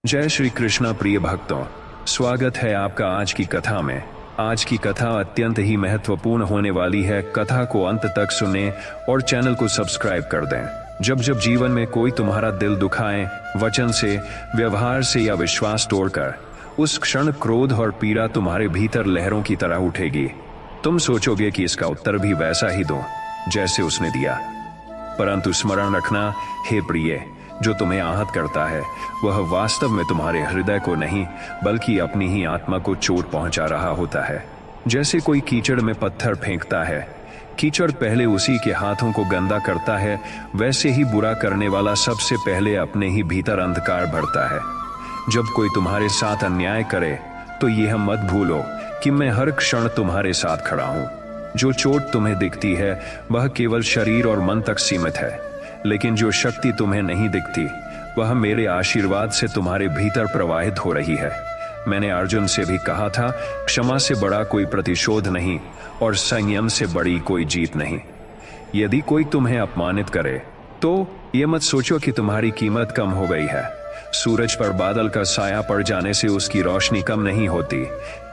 जय श्री कृष्णा प्रिय भक्तों, स्वागत है आपका आज की कथा में। आज की कथा अत्यंत ही महत्वपूर्ण होने वाली है। कथा को अंत तक सुने और चैनल को सब्सक्राइब कर दें। जब जब जीवन में कोई तुम्हारा दिल दुखाए, वचन से, व्यवहार से या विश्वास तोड़कर, उस क्षण क्रोध और पीड़ा तुम्हारे भीतर लहरों की तरह उठेगी। तुम सोचोगे कि इसका उत्तर भी वैसा ही दो जैसे उसने दिया। परंतु स्मरण रखना, हे प्रिय, जो तुम्हें आहत करता है वह वास्तव में तुम्हारे हृदय को नहीं बल्कि अपनी ही आत्मा को चोट पहुंचा रहा होता है। जैसे कोई कीचड़ में पत्थर फेंकता है, कीचड़ पहले उसी के हाथों को गंदा करता है, वैसे ही बुरा करने वाला सबसे पहले अपने ही भीतर अंधकार भरता है। जब कोई तुम्हारे साथ अन्याय करे तो यह मत भूलो कि मैं हर क्षण तुम्हारे साथ खड़ा हूं। जो चोट तुम्हें दिखती है वह केवल शरीर और मन तक सीमित है, लेकिन जो शक्ति तुम्हें नहीं दिखती वह मेरे आशीर्वाद से तुम्हारे भीतर प्रवाहित हो रही है। मैंने अर्जुन से भी कहा था, क्षमा से बड़ा कोई प्रतिशोध नहीं और संयम से बड़ी कोई जीत नहीं। यदि कोई तुम्हें अपमानित करे तो ये मत सोचो कि तुम्हारी कीमत कम हो गई है। सूरज पर बादल का साया पड़ जाने से उसकी रोशनी कम नहीं होती,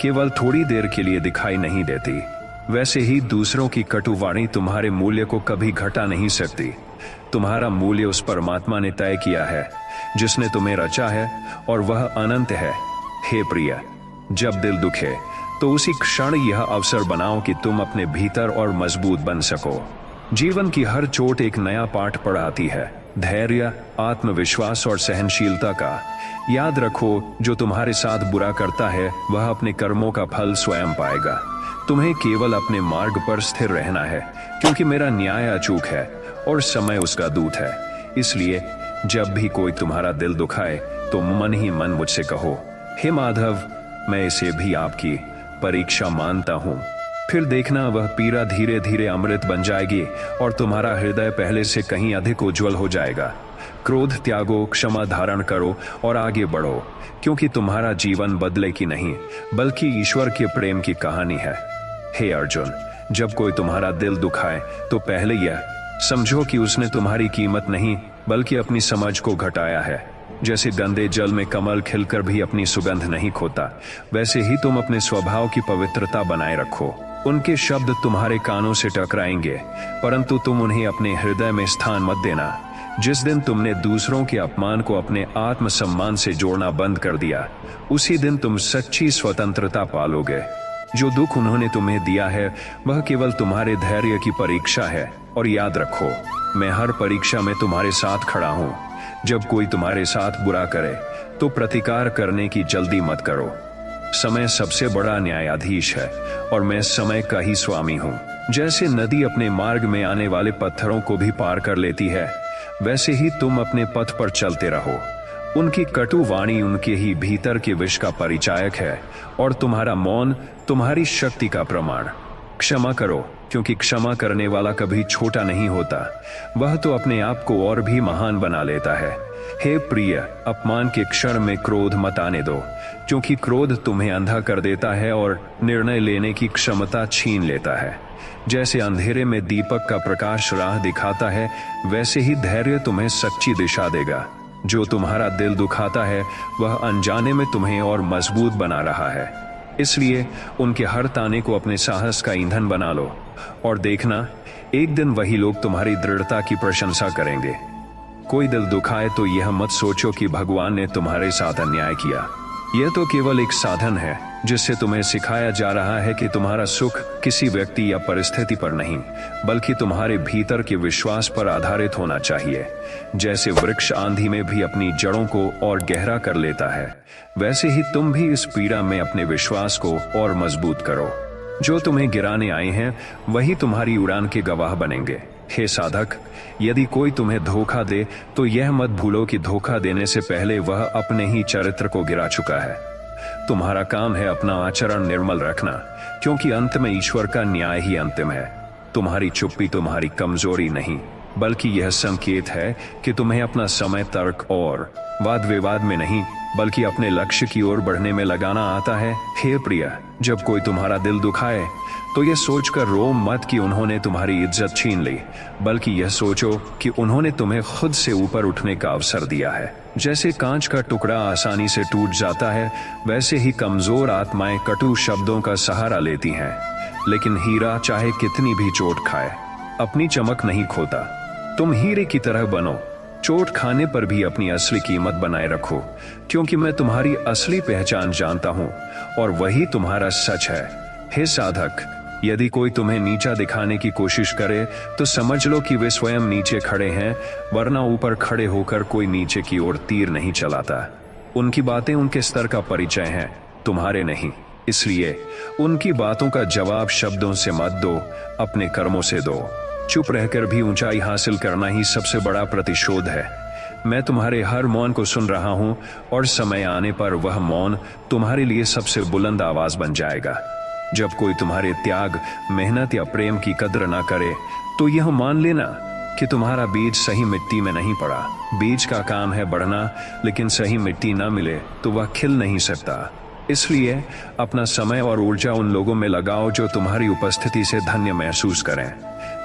केवल थोड़ी देर के लिए दिखाई नहीं देती। वैसे ही दूसरों की कटुवाणी तुम्हारे मूल्य को कभी घटा नहीं सकती। तुम्हारा मूल्य उस परमात्मा ने तय किया है जिसने तुम्हें रचा है और वह अनंत है। हे प्रिय, जब दिल दुखे तो उसी क्षण यह अवसर बनाओ कि तुम अपने भीतर और मजबूत बन सको। जीवन की हर चोट एक नया पाठ पढ़ाती है, धैर्य, आत्मविश्वास और सहनशीलता का। याद रखो, जो तुम्हारे साथ बुरा करता है वह अपने कर्मों का फल स्वयं पाएगा। तुम्हें केवल अपने मार्ग पर स्थिर रहना है, क्योंकि मेरा न्याय अचूक है और समय उसका दूत है। इसलिए जब भी कोई तुम्हारा दिल दुखाए तो मन ही मन मुझसे कहो, हे माधव, मैं इसे भी आपकी परीक्षा मानता हूं। फिर देखना, वह पीड़ा धीरे धीरे अमृत बन जाएगी और तुम्हारा हृदय पहले से कहीं अधिक उज्जवल हो जाएगा। क्रोध त्यागो, क्षमा धारण करो और आगे बढ़ो, क्योंकि तुम्हारा जीवन बदले की नहीं बल्कि ईश्वर के प्रेम की कहानी है। हे अर्जुन, जब कोई तुम्हारा दिल दुखाए तो पहले यह समझो कि उसने तुम्हारी कीमत नहीं बल्कि अपनी समझ को घटाया है। जैसे गंदे जल में कमल खिलकर भी अपनी सुगंध नहीं खोता, वैसे ही तुम अपने स्वभाव की पवित्रता बनाए रखो। उनके शब्द तुम्हारे कानों से टकराएंगे, परंतु तुम उन्हें अपने हृदय में स्थान मत देना। जिस दिन तुमने दूसरों के अपमान को अपने आत्मसम्मान से जोड़ना बंद कर दिया, उसी दिन तुम सच्ची स्वतंत्रता पालोगे। जो दुख उन्होंने तुम्हें दिया है वह केवल तुम्हारे धैर्य की परीक्षा है, और याद रखो, मैं हर परीक्षा में तुम्हारे साथ खड़ा हूं। जब कोई तुम्हारे साथ बुरा करे तो प्रतिकार करने की जल्दी मत करो। समय सबसे बड़ा न्यायाधीश है और मैं समय का ही स्वामी हूं। जैसे नदी अपने मार्ग में आने वाले पत्थरों को भी पार कर लेती है, वैसे ही तुम अपने पथ पर चलते रहो। उनकी कटु वाणी उनके ही भीतर के विष का परिचायक है और तुम्हारा मौन तुम्हारी शक्ति का प्रमाण। क्षमा करो, क्योंकि क्षमा करने वाला कभी छोटा नहीं होता, वह तो अपने आप को और भी महान बना लेता है। हे प्रिय, अपमान के क्षण में क्रोध मत आने दो, क्योंकि क्रोध तुम्हें अंधा कर देता है और निर्णय लेने की क्षमता छीन लेता है। जैसे अंधेरे में दीपक का प्रकाश राह दिखाता है, वैसे ही धैर्य तुम्हें सच्ची दिशा देगा। जो तुम्हारा दिल दुखाता है वह अनजाने में तुम्हें और मजबूत बना रहा है। इसलिए उनके हर ताने को अपने साहस का ईंधन बना लो और देखना, एक दिन वही लोग तुम्हारी दृढ़ता की प्रशंसा करेंगे। कोई दिल दुखाए तो यह मत सोचो कि भगवान ने तुम्हारे साथ अन्याय किया। यह तो केवल एक साधन है जिससे तुम्हें सिखाया जा रहा है कि तुम्हारा सुख किसी व्यक्ति या परिस्थिति पर नहीं बल्कि तुम्हारे भीतर के विश्वास पर आधारित होना चाहिए। जैसे वृक्ष आंधी में भी अपनी जड़ों को और गहरा कर लेता है, वैसे ही तुम भी इस पीड़ा में अपने विश्वास को और मजबूत करो। जो तुम्हें गिराने आए हैं वही तुम्हारी उड़ान के गवाह बनेंगे। हे साधक, यदि कोई तुम्हें धोखा दे तो यह मत भूलो कि धोखा देने से पहले वह अपने ही चरित्र को गिरा चुका है। तुम्हारा काम है अपना आचरण निर्मल रखना, क्योंकि अंत में ईश्वर का न्याय ही अंतिम है। तुम्हारी चुप्पी तुम्हारी कमजोरी नहीं बल्कि यह संकेत है कि तुम्हें अपना समय तर्क और वाद विवाद में नहीं बल्कि अपने लक्ष्य की ओर बढ़ने में लगाना आता है। हे प्रिय, जब कोई तुम्हारा दिल दुखाए तो यह सोचकर रो मत कि उन्होंने तुम्हारी इज्जत छीन ली, बल्कि यह सोचो कि उन्होंने तुम्हें खुद से ऊपर उठने का अवसर दिया है। जैसे कांच का टुकड़ा आसानी से टूट जाता है, वैसे ही कमजोर आत्माएं कटु शब्दों का सहारा लेती हैं, लेकिन हीरा चाहे कितनी भी चोट खाए अपनी चमक नहीं खोता। तुम हीरे की तरह बनो, चोट खाने पर भी अपनी असली कीमत बनाए रखो, क्योंकि मैं तुम्हारी असली पहचान जानता हूं और वही तुम्हारा सच है। हे साधक, यदि कोई तुम्हें नीचा दिखाने की कोशिश करे तो समझ लो कि वे स्वयं नीचे खड़े हैं, वरना ऊपर खड़े होकर कोई नीचे की ओर तीर नहीं चलाता। उनकी बातें उनके स्तर का परिचय हैं, तुम्हारे नहीं। इसलिए उनकी बातों का जवाब शब्दों से मत दो, अपने कर्मों से दो। चुप रहकर भी ऊंचाई हासिल करना ही सबसे बड़ा प्रतिशोध है। मैं तुम्हारे हर मौन को सुन रहा हूं और समय आने पर वह मौन तुम्हारे लिए सबसे बुलंद आवाज बन जाएगा। जब कोई तुम्हारे त्याग, मेहनत या प्रेम की कद्र ना करे तो यह मान लेना कि तुम्हारा बीज सही मिट्टी में नहीं पड़ा। बीज का काम है बढ़ना, लेकिन सही मिट्टी ना मिले तो वह खिल नहीं सकता। इसलिए अपना समय और ऊर्जा उन लोगों में लगाओ जो तुम्हारी उपस्थिति से धन्य महसूस करें।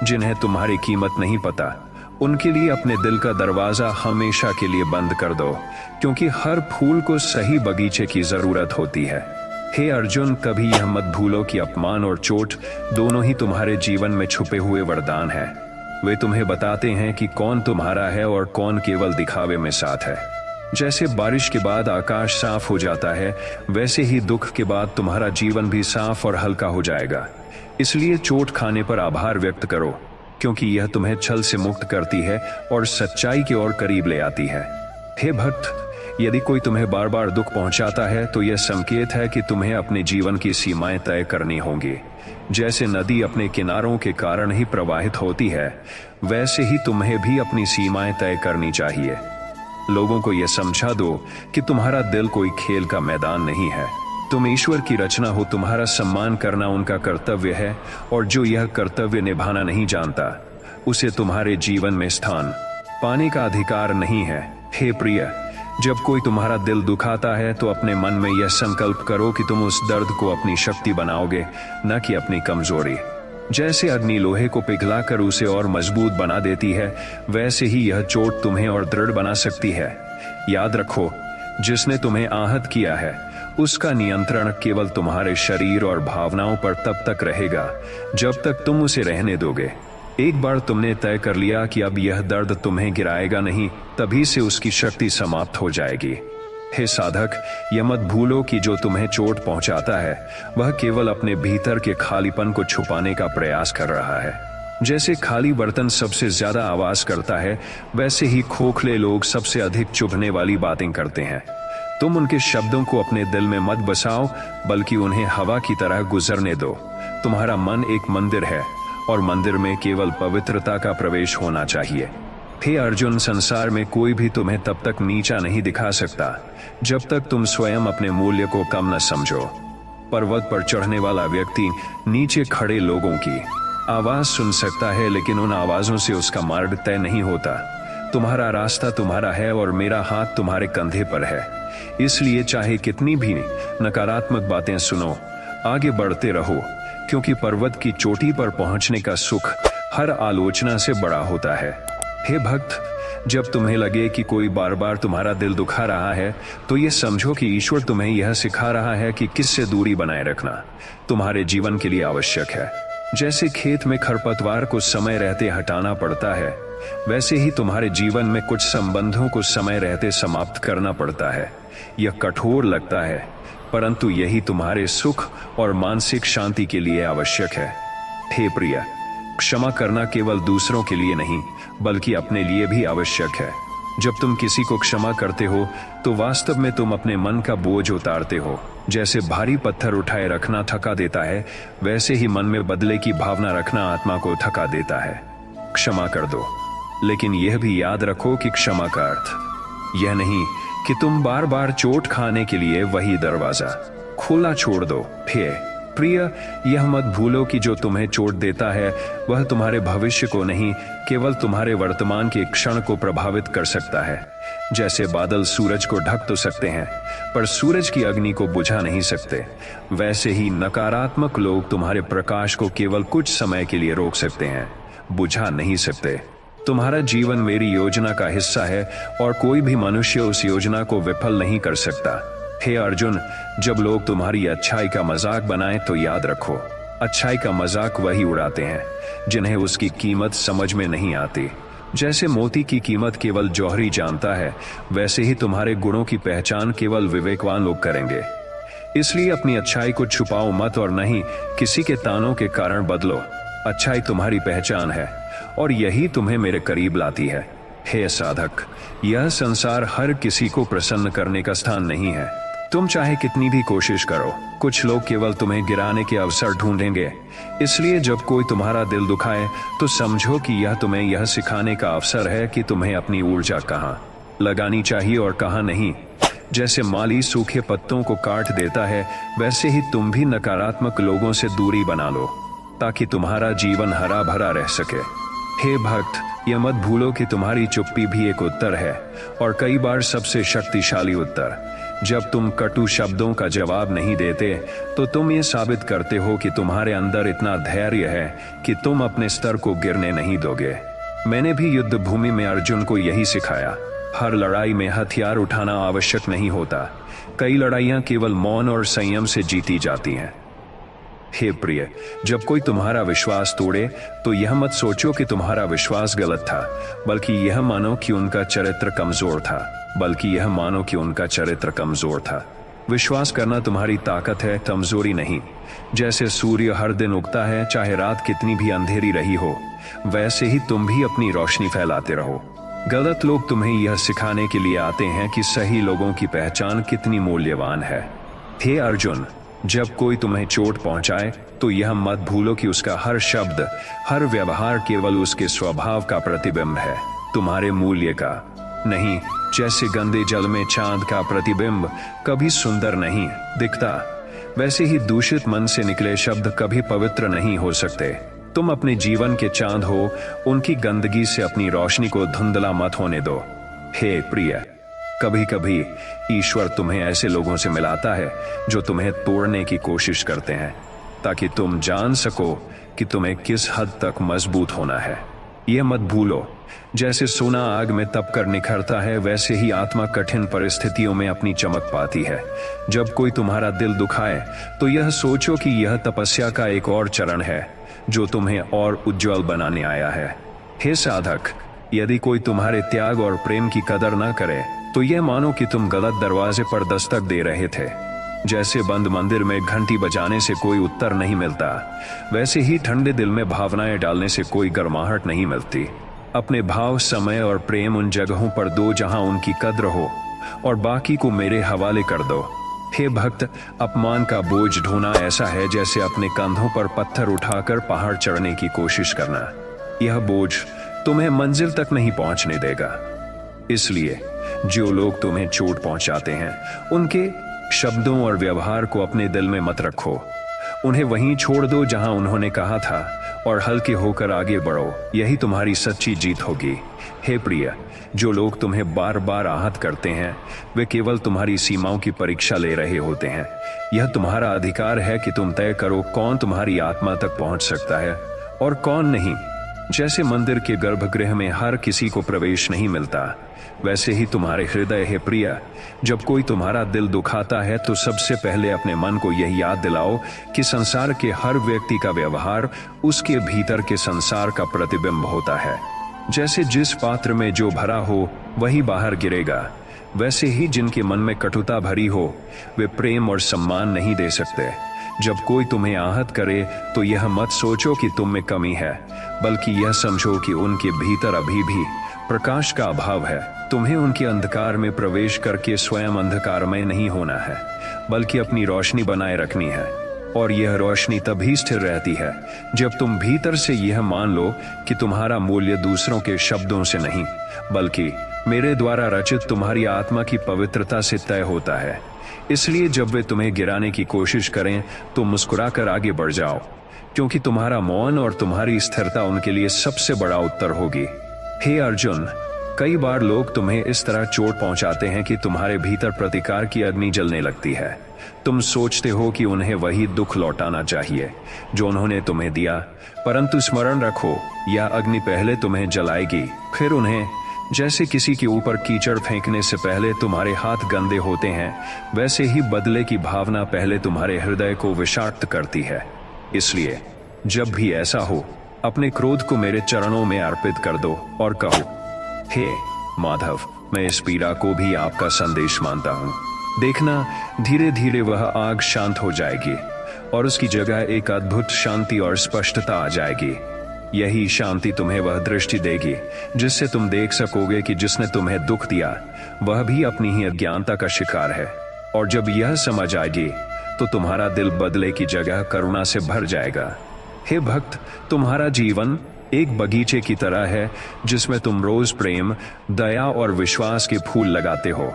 जिन्हें तुम्हारी कीमत नहीं पता, उनके लिए अपने दिल का दरवाजा हमेशा के लिए बंद कर दो, क्योंकि हर फूल को सही बगीचे की जरूरत होती है। हे अर्जुन, कभी यह मत भूलो कि अपमान और चोट दोनों ही तुम्हारे जीवन में छुपे हुए वरदान हैं। वे तुम्हें बताते हैं कि कौन तुम्हारा है और कौन केवल दिखावे में साथ है। जैसे बारिश के बाद आकाश साफ हो जाता है, वैसे ही दुख के बाद तुम्हारा जीवन भी साफ और हल्का हो जाएगा। इसलिए चोट खाने पर आभार व्यक्त करो, क्योंकि यह तुम्हें छल से मुक्त करती है और सच्चाई की ओर करीब ले आती है। हे भक्त, यदि कोई तुम्हें बार बार दुख पहुंचाता है तो यह संकेत है कि तुम्हें अपने जीवन की सीमाएं तय करनी होंगी। जैसे नदी अपने किनारों के कारण ही प्रवाहित होती है, वैसे ही तुम्हें भी अपनी सीमाएं तय करनी चाहिए। लोगों को यह समझा दो कि तुम्हारा दिल कोई खेल का मैदान नहीं है। तुम ईश्वर की रचना हो, तुम्हारा सम्मान करना उनका कर्तव्य है, और जो यह कर्तव्य निभाना नहीं जानता, उसे तुम्हारे जीवन में स्थान पाने का अधिकार नहीं है। हे प्रिय, जब कोई तुम्हारा दिल दुखाता है तो अपने मन में यह संकल्प करो कि तुम उस दर्द को अपनी शक्ति बनाओगे, न कि अपनी कमजोरी। जैसे अग्नि लोहे को पिघलाकर उसे और मजबूत बना देती है, वैसे ही यह चोट तुम्हें और दृढ़ बना सकती है। याद रखो, जिसने तुम्हें आहत किया है उसका नियंत्रण केवल तुम्हारे शरीर और भावनाओं पर तब तक रहेगा जब तक तुम उसे रहने दोगे। एक बार तुमने तय कर लिया कि अब यह दर्द तुम्हें गिराएगा नहीं, तभी से उसकी शक्ति समाप्त हो जाएगी। हे साधक, यह मत भूलो कि जो तुम्हें चोट पहुंचाता है वह केवल अपने भीतर के खालीपन को छुपाने का प्रयास कर रहा है। जैसे खाली बर्तन सबसे ज्यादा आवाज करता है, वैसे ही खोखले लोग सबसे अधिक चुभने वाली बातें करते हैं। तुम उनके शब्दों को अपने दिल में मत बसाओ, बल्कि उन्हें हवा की तरह गुजरने दो। तुम्हारा मन एक मंदिर है और मंदिर में केवल पवित्रता का प्रवेश होना चाहिए। हे अर्जुन, संसार में कोई भी तुम्हें तब तक नीचा नहीं दिखा सकता जब तक तुम स्वयं अपने मूल्य को कम न समझो। पर्वत पर चढ़ने वाला व्यक्ति नीचे खड़े लोगों की आवाज सुन सकता है, लेकिन उन आवाजों से उसका मार्ग तय नहीं होता। तुम्हारा रास्ता तुम्हारा है और मेरा हाथ तुम्हारे कंधे पर है। इसलिए चाहे कितनी भी नकारात्मक बातें सुनो, आगे बढ़ते रहो, क्योंकि पर्वत की चोटी पर पहुंचने का सुख हर आलोचना से बड़ा होता है। हे भक्त, जब तुम्हें लगे कि कोई बार बार तुम्हारा दिल दुखा रहा है, तो यह समझो कि ईश्वर तुम्हें यह सिखा रहा है कि किससे दूरी बनाए रखना तुम्हारे जीवन के लिए आवश्यक है। जैसे खेत में खरपतवार को समय रहते हटाना पड़ता है, वैसे ही तुम्हारे जीवन में कुछ संबंधों को समय रहते समाप्त करना पड़ता है। यह कठोर लगता है, परंतु यही तुम्हारे सुख और मानसिक शांति के लिए आवश्यक है। हे प्रिय, क्षमा करना केवल दूसरों के लिए नहीं, बल्कि अपने लिए भी आवश्यक है। जब तुम किसी को क्षमा करते हो तो वास्तव में तुम अपने मन का बोझ उतारते हो। जैसे भारी पत्थर उठाए रखना थका देता है, वैसे ही मन में बदले की भावना रखना आत्मा को थका देता है। क्षमा कर दो, लेकिन यह भी याद रखो कि क्षमा का अर्थ यह नहीं कि तुम बार बार चोट खाने के लिए वही दरवाजा खुला छोड़ दो। हे प्रिय, यह मत भूलो कि जो तुम्हें चोट देता है वह तुम्हारे भविष्य को नहीं, केवल तुम्हारे वर्तमान के क्षण को प्रभावित कर सकता है। जैसे बादल सूरज को ढक तो सकते हैं, पर सूरज की अग्नि को बुझा नहीं सकते, वैसे ही नकारात्मक लोग तुम्हारे प्रकाश को केवल कुछ समय के लिए रोक सकते हैं, बुझा नहीं सकते। तुम्हारा जीवन मेरी योजना का हिस्सा है और कोई भी मनुष्य उस योजना को विफल नहीं कर सकता। हे अर्जुन, जब लोग तुम्हारी अच्छाई का मजाक बनाएं तो याद रखो, अच्छाई का मजाक वही उड़ाते हैं जिन्हें उसकी कीमत समझ में नहीं आती। जैसे मोती की कीमत केवल जौहरी जानता है, वैसे ही तुम्हारे गुणों की पहचान केवल विवेकवान लोग करेंगे। इसलिए अपनी अच्छाई को छुपाओ मत और नहीं किसी के तानों के कारण बदलो। अच्छाई तुम्हारी पहचान है और यही तुम्हें मेरे करीब लाती है। हे साधक, यह संसार हर किसी को प्रसन्न करने का स्थान नहीं है। तुम चाहे कितनी भी कोशिश करो, कुछ लोग केवल तुम्हें गिराने के अवसर ढूंढेंगे। इसलिए जब कोई तुम्हारा दिल दुखाए तो समझो कि यह तुम्हें यह सिखाने का अवसर है कि तुम्हें अपनी ऊर्जा कहाँ लगानी चाहिए और कहाँ नहीं। जैसे माली सूखे पत्तों को काट देता है, वैसे ही तुम भी नकारात्मक लोगों से दूरी बना लो ताकि तुम्हारा जीवन हरा भरा रह सके। हे भक्त, यह मत भूलो कि तुम्हारी चुप्पी भी एक उत्तर है और कई बार सबसे शक्तिशाली उत्तर। जब तुम कटु शब्दों का जवाब नहीं देते तो तुम ये साबित करते हो कि तुम्हारे अंदर इतना धैर्य है कि तुम अपने स्तर को गिरने नहीं दोगे। मैंने भी युद्ध भूमि में अर्जुन को यही सिखाया। हर लड़ाई में हथियार उठाना आवश्यक नहीं होता, कई लड़ाइयां केवल मौन और संयम से जीती जाती हैं। हे प्रिय, जब कोई तुम्हारा विश्वास तोड़े तो यह मत सोचो कि तुम्हारा विश्वास गलत था, बल्कि यह मानो कि उनका चरित्र कमजोर था। विश्वास करना तुम्हारी ताकत है, कमजोरी नहीं। जैसे सूर्य हर दिन उगता है, चाहे रात कितनी भी अंधेरी रही हो, वैसे ही तुम भी अपनी रोशनी फैलाते रहो। गलत लोग तुम्हें यह सिखाने के लिए आते हैं कि सही लोगों की पहचान कितनी मूल्यवान है। हे अर्जुन, जब कोई तुम्हें चोट पहुंचाए तो यह मत भूलो कि उसका हर शब्द, हर व्यवहार केवल उसके स्वभाव का प्रतिबिंब है, तुम्हारे मूल्य का नहीं। जैसे गंदे जल में चांद का प्रतिबिंब कभी सुंदर नहीं दिखता, वैसे ही दूषित मन से निकले शब्द कभी पवित्र नहीं हो सकते। तुम अपने जीवन के चांद हो, उनकी गंदगी से अपनी रोशनी को धुंधला मत होने दो। हे प्रिय, कभी कभी ईश्वर तुम्हें ऐसे लोगों से मिलाता है जो तुम्हें तोड़ने की कोशिश करते हैं, ताकि तुम जान सको कि तुम्हें किस हद तक मजबूत होना है। यह मत भूलो, जैसे सोना आग में तप कर निखरता है, वैसे ही आत्मा कठिन परिस्थितियों में अपनी चमक पाती है। जब कोई तुम्हारा दिल दुखाए तो यह सोचो कि यह तपस्या का एक और चरण है जो तुम्हें और उज्जवल बनाने आया है। हे साधक, यदि कोई तुम्हारे त्याग और प्रेम की कदर न करे तो यह मानो कि तुम गलत दरवाजे पर दस्तक दे रहे थे। जैसे बंद मंदिर में घंटी बजाने से कोई उत्तर नहीं मिलता, वैसे ही ठंडे दिल में भावनाएं डालने से कोई गर्माहट नहीं मिलती। अपने भाव, समय और प्रेम उन जगहों पर दो जहां उनकी कद्र हो और बाकी को मेरे हवाले कर दो। हे भक्त, अपमान का बोझ ढोना ऐसा है जैसे अपने कंधों पर पत्थर उठाकर पहाड़ चढ़ने की कोशिश करना। यह बोझ तुम्हें मंजिल तक नहीं पहुंचने देगा। इसलिए जो लोग तुम्हें चोट पहुंचाते हैं, उनके शब्दों और व्यवहार को अपने दिल में मत रखो। उन्हें वहीं छोड़ दो जहां उन्होंने कहा था और हल्के होकर आगे बढ़ो। यही तुम्हारी सच्ची जीत होगी। हे प्रिय, जो लोग तुम्हें बार बार आहत करते हैं, वे केवल तुम्हारी सीमाओं की परीक्षा ले रहे होते हैं। यह तुम्हारा अधिकार है कि तुम तय करो कौन तुम्हारी आत्मा तक पहुंच सकता है और कौन नहीं। जैसे मंदिर के गर्भगृह में हर किसी को प्रवेश नहीं मिलता, वैसे ही तुम्हारे हृदय है प्रिय। जब कोई तुम्हारा दिल दुखाता है तो सबसे पहले अपने मन को यह याद दिलाओ कि संसार के हर व्यक्ति का व्यवहार उसके भीतर के संसार का प्रतिबिंब होता है। जैसे जिस पात्र में जो भरा हो वही बाहर गिरेगा, वैसे ही जिनके मन में कटुता भरी हो वे प्रेम और सम्मान नहीं दे सकते। जब कोई तुम्हें आहत करे तो यह मत सोचो कि तुम में कमी है, बल्कि यह समझो कि उनके भीतर अभी भी प्रकाश का अभाव है। तुम्हें उनके अंधकार में प्रवेश करके स्वयं अंधकारमय नहीं होना है, बल्कि अपनी रोशनी बनाए रखनी है। और यह रोशनी तभी स्थिर रहती है जब तुम भीतर से यह मान लो कि तुम्हारा मूल्य दूसरों के शब्दों से नहीं बल्कि मेरे द्वारा रचित तुम्हारी आत्मा की पवित्रता से तय होता है। इसलिए जब वे तुम्हें गिराने की कोशिश करें तो मुस्कुराकर आगे बढ़ जाओ, क्योंकि तुम्हारा मौन और तुम्हारी स्थिरता उनके लिए सबसे बड़ा उत्तर होगी। हे अर्जुन, कई बार लोग तुम्हें इस तरह चोट पहुंचाते हैं कि तुम्हारे भीतर प्रतिकार की अग्नि जलने लगती है। तुम सोचते हो कि उन्हें वही दुख लौटाना चाहिए जो उन्होंने तुम्हें दिया, परंतु स्मरण रखो, यह अग्नि पहले तुम्हें जलाएगी, फिर उन्हें। जैसे किसी के ऊपर कीचड़ फेंकने से पहले तुम्हारे हाथ गंदे होते हैं, वैसे ही बदले की भावना पहले तुम्हारे हृदय को विषाक्त करती है। इसलिए जब भी ऐसा हो, अपने क्रोध को मेरे चरणों में अर्पित कर दो और कहो, हे माधव, मैं इस पीड़ा को भी आपका संदेश मानता हूँ। देखना, धीरे धीरे वह आग शांत हो जाएगी और उसकी जगह एक अद्भुत शांति और स्पष्टता आ जाएगी। यही शांति तुम्हें वह दृष्टि देगी जिससे तुम देख सकोगे कि जिसने तुम्हें दुख दिया वह भी अपनी ही अज्ञानता का शिकार है। और जब यह समझ आएगी तो तुम्हारा दिल बदले की जगह करुणा से भर जाएगा। हे भक्त, तुम्हारा जीवन एक बगीचे की तरह है जिसमें तुम रोज प्रेम, दया और विश्वास के फूल लगाते हो।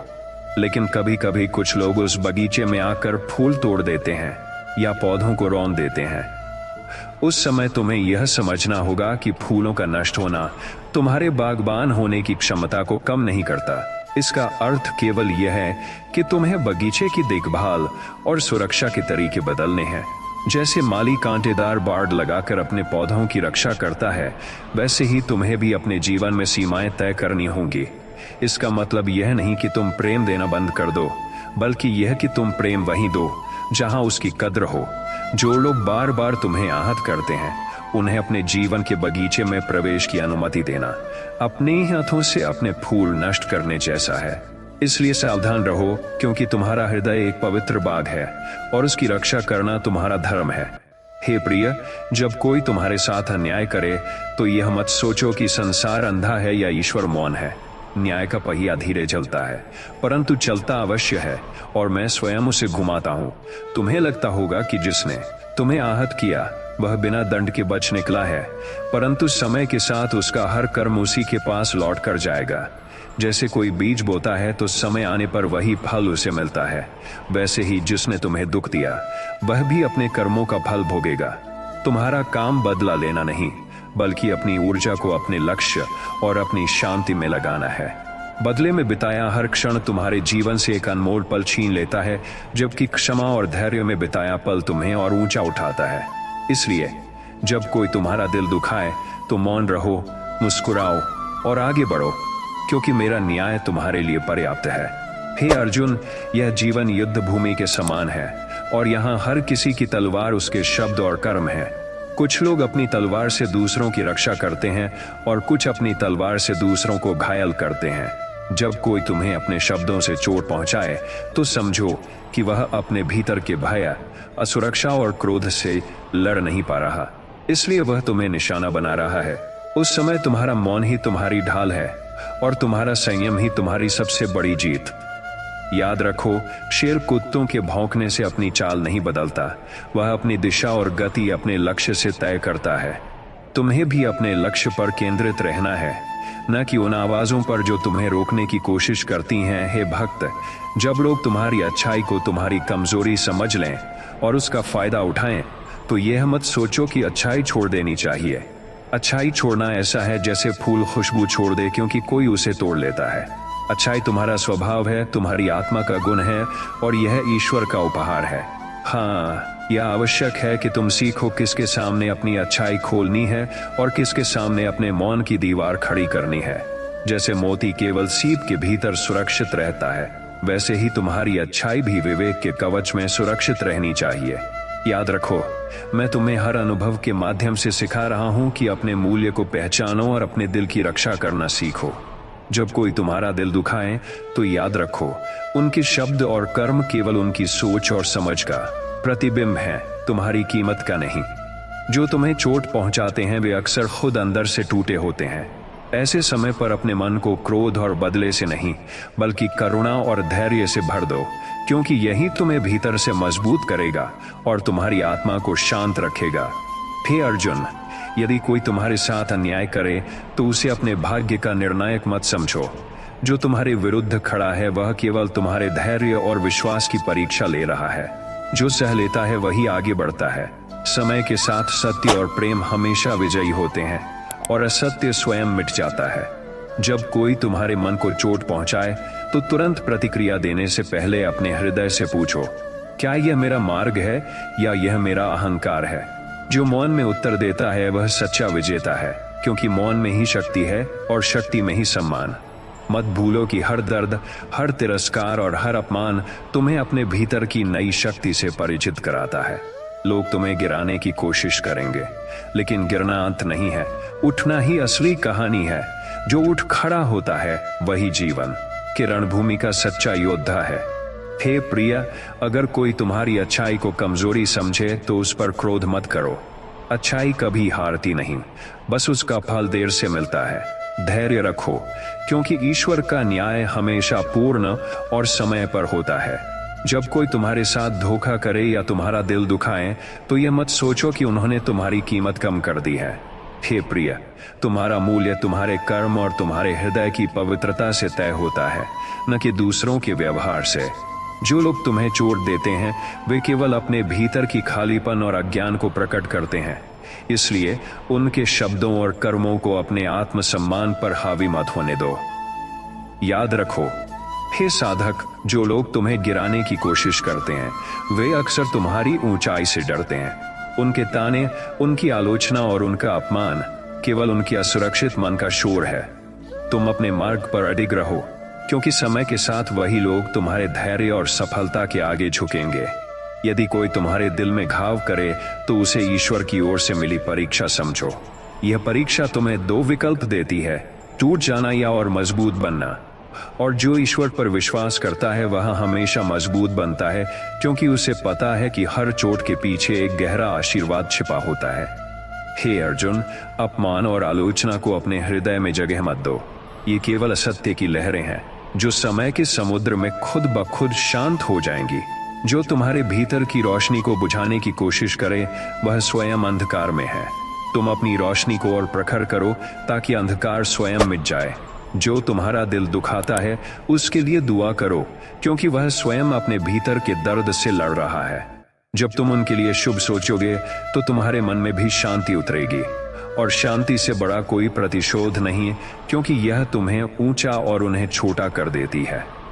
लेकिन कभी कभी कुछ लोग उस बगीचे में आकर फूल तोड़ देते हैं या पौधों को रौंद देते हैं। उस समय तुम्हें यह समझना होगा कि फूलों का नष्ट होना तुम्हारे बागबान होने की क्षमता को कम नहीं करता। इसका अर्थ केवल यह है कि तुम्हें बगीचे की देखभाल और सुरक्षा के तरीके बदलने हैं। जैसे माली कांटेदार बाड़ लगाकर अपने पौधों की रक्षा करता है, वैसे ही तुम्हें भी अपने जीवन में सीमाएं तय करनी होंगी। इसका मतलब यह नहीं कि तुम प्रेम देना बंद कर दो, बल्कि यह कि तुम प्रेम वहीं दो जहां उसकी कद्र हो। जो लोग बार बार तुम्हें आहत करते हैं, उन्हें अपने जीवन के बगीचे में प्रवेश की अनुमति देना अपने ही हाथों से अपने फूल नष्ट करने जैसा है। इसलिए सावधान रहो, क्योंकि तुम्हारा हृदय एक पवित्र बाग है और उसकी रक्षा करना तुम्हारा धर्म है। हे प्रिय, जब कोई तुम्हारे साथ अन्याय करे तो यह मत सोचो कि संसार अंधा है या ईश्वर मौन है। न्याय का पहिया धीरे चलता है, परंतु चलता अवश्य है, और मैं स्वयं उसे घुमाता हूँ। तुम्हें लगता होगा कि जिसने तुम्हें आहत किया वह बिना दंड के बच निकला है, परंतु समय के साथ उसका हर कर्म उसी के पास लौट कर जाएगा। जैसे कोई बीज बोता है तो समय आने पर वही फल उसे मिलता है, वैसे ही जिसने तुम्हें दुख दिया वह भी अपने कर्मों का फल भोगेगा। तुम्हारा काम बदला लेना नहीं, बल्कि अपनी ऊर्जा को अपने लक्ष्य और अपनी शांति में लगाना है। बदले में बिताया हर क्षण तुम्हारे जीवन से एक अनमोल पल छीन लेता है, जबकि क्षमा और धैर्य में बिताया पल तुम्हें और ऊंचा उठाता है। इसलिए जब कोई तुम्हारा दिल दुखाए तो मौन रहो, मुस्कुराओ और आगे बढ़ो, क्योंकि मेरा न्याय तुम्हारे लिए पर्याप्त है। हे अर्जुन, यह जीवन युद्ध भूमि के समान है और यहाँ हर किसी की तलवार उसके शब्द और कर्म है। कुछ लोग अपनी तलवार से दूसरों की रक्षा करते हैं और कुछ अपनी तलवार से दूसरों को घायल करते हैं। जब कोई तुम्हें अपने शब्दों से चोट पहुंचाए तो समझो कि वह अपने भीतर के भय, असुरक्षा और क्रोध से लड़ नहीं पा रहा, इसलिए वह तुम्हें निशाना बना रहा है। उस समय तुम्हारा मौन ही तुम्हारी ढाल है और तुम्हारा संयम ही तुम्हारी सबसे बड़ी जीत। याद रखो, शेर कुत्तों के भौंकने से अपनी चाल नहीं बदलता, वह अपनी दिशा और गति अपने लक्ष्य से तय करता है। तुम्हें भी अपने लक्ष्य पर केंद्रित रहना है, न कि उन आवाजों पर जो तुम्हें रोकने की कोशिश करती हैं। हे भक्त, जब लोग तुम्हारी अच्छाई को तुम्हारी कमजोरी समझ लें और उसका फायदा उठाएं, तो यह मत सोचो कि अच्छाई छोड़ देनी चाहिए। अच्छाई छोड़ना ऐसा है जैसे फूल खुशबू छोड़ दे, क्योंकि कोई उसे तोड़ लेता है। अच्छाई तुम्हारा स्वभाव है, तुम्हारी आत्मा का गुण है और यह ईश्वर का उपहार है। हाँ, यह आवश्यक है कि तुम सीखो किसके सामने अपनी अच्छाई खोलनी है और किसके सामने अपने मौन की दीवार खड़ी करनी है। जैसे मोती केवल सीप के भीतर सुरक्षित रहता है, वैसे ही तुम्हारी अच्छाई भी विवेक के कवच में सुरक्षित रहनी चाहिए। याद रखो, मैं तुम्हें हर अनुभव के माध्यम से सिखा रहा हूं कि अपने मूल्य को पहचानो और अपने दिल की रक्षा करना सीखो। जब कोई तुम्हारा दिल दुखाए तो याद रखो, उनके शब्द और कर्म केवल उनकी सोच और समझ का प्रतिबिंब है, तुम्हारी कीमत का नहीं। जो तुम्हें चोट पहुंचाते हैं वे अक्सर खुद अंदर से टूटे होते हैं। ऐसे समय पर अपने मन को क्रोध और बदले से नहीं, बल्कि करुणा और धैर्य से भर दो, क्योंकि यही तुम्हें भीतर से मजबूत करेगा और तुम्हारी आत्मा को शांत रखेगा। हे अर्जुन, यदि कोई तुम्हारे साथ अन्याय करे तो उसे अपने भाग्य का निर्णायक मत समझो। जो तुम्हारे विरुद्ध खड़ा है वह केवल तुम्हारे धैर्य और विश्वास की परीक्षा ले रहा है। जो सह लेता है वही आगे बढ़ता है। समय के साथ सत्य और प्रेम हमेशा विजयी होते हैं और असत्य स्वयं मिट जाता है। जब कोई तुम्हारे मन को चोट पहुंचाए तो तुरंत प्रतिक्रिया देने से पहले अपने हृदय से पूछो, क्या यह मेरा मार्ग है या यह मेरा अहंकार है? जो मौन में उत्तर देता है वह सच्चा विजेता है, क्योंकि मौन में ही शक्ति है और शक्ति में ही सम्मान। मत भूलो कि हर दर्द, हर तिरस्कार और हर अपमान तुम्हें अपने भीतर की नई शक्ति से परिचित कराता है। लोग तुम्हें गिराने की कोशिश करेंगे, लेकिन गिरना अंत नहीं है, उठना ही असली कहानी है। जो उठ खड़ा होता है वही जीवन की रणभूमि का सच्चा योद्धा है। हे प्रिय, अगर कोई तुम्हारी अच्छाई को कमजोरी समझे तो उस पर क्रोध मत करो। अच्छाई कभी हारती नहीं, बस उसका फल देर से मिलता है। धैर्य रखो, क्योंकि ईश्वर का न्याय हमेशा पूर्ण और समय पर होता है। जब कोई तुम्हारे साथ धोखा करे या तुम्हारा दिल दुखाए तो यह मत सोचो कि उन्होंने तुम्हारी कीमत कम कर दी है। हे प्रिय, तुम्हारा मूल्य तुम्हारे कर्म और तुम्हारे हृदय की पवित्रता से तय होता है, न कि दूसरों के व्यवहार से। जो लोग तुम्हें चोट देते हैं वे केवल अपने भीतर की खालीपन और अज्ञान को प्रकट करते हैं। इसलिए उनके शब्दों और कर्मों को अपने आत्मसम्मान पर हावी मत होने दो। याद रखो, हे साधक, जो लोग तुम्हें गिराने की कोशिश करते हैं वे अक्सर तुम्हारी ऊंचाई से डरते हैं। उनके ताने, उनकी आलोचना और उनका अपमान केवल उनके असुरक्षित मन का शोर है। तुम अपने मार्ग पर अडिग रहो, क्योंकि समय के साथ वही लोग तुम्हारे धैर्य और सफलता के आगे झुकेंगे। यदि कोई तुम्हारे दिल में घाव करे तो उसे ईश्वर की ओर से मिली परीक्षा समझो। यह परीक्षा तुम्हें दो विकल्प देती है, टूट जाना या और मजबूत बनना। और जो ईश्वर पर विश्वास करता है वह हमेशा मजबूत बनता है, क्योंकि उसे पता है कि हर चोट के पीछे एक गहरा आशीर्वाद छिपा होता है। हे अर्जुन, अपमान और आलोचना को अपने हृदय में जगह मत दो। ये केवल असत्य की लहरें हैं जो समय के समुद्र में खुद ब खुद शांत हो जाएंगी। जो तुम्हारे भीतर की रोशनी को बुझाने की कोशिश करे वह स्वयं अंधकार में है। तुम अपनी रोशनी को और प्रखर करो ताकि अंधकार स्वयं मिट जाए। जो तुम्हारा दिल दुखाता है उसके लिए दुआ करो, क्योंकि वह स्वयं अपने भीतर के दर्द से लड़ रहा है। जब तुम उनके लिए शुभ सोचोगे तो तुम्हारे मन में भी शांति उतरेगी, और शांति से बड़ा कोई प्रतिशोध नहीं, क्योंकि यह तुम्हें ऊंचा और उन्हें छोटा कर देती है।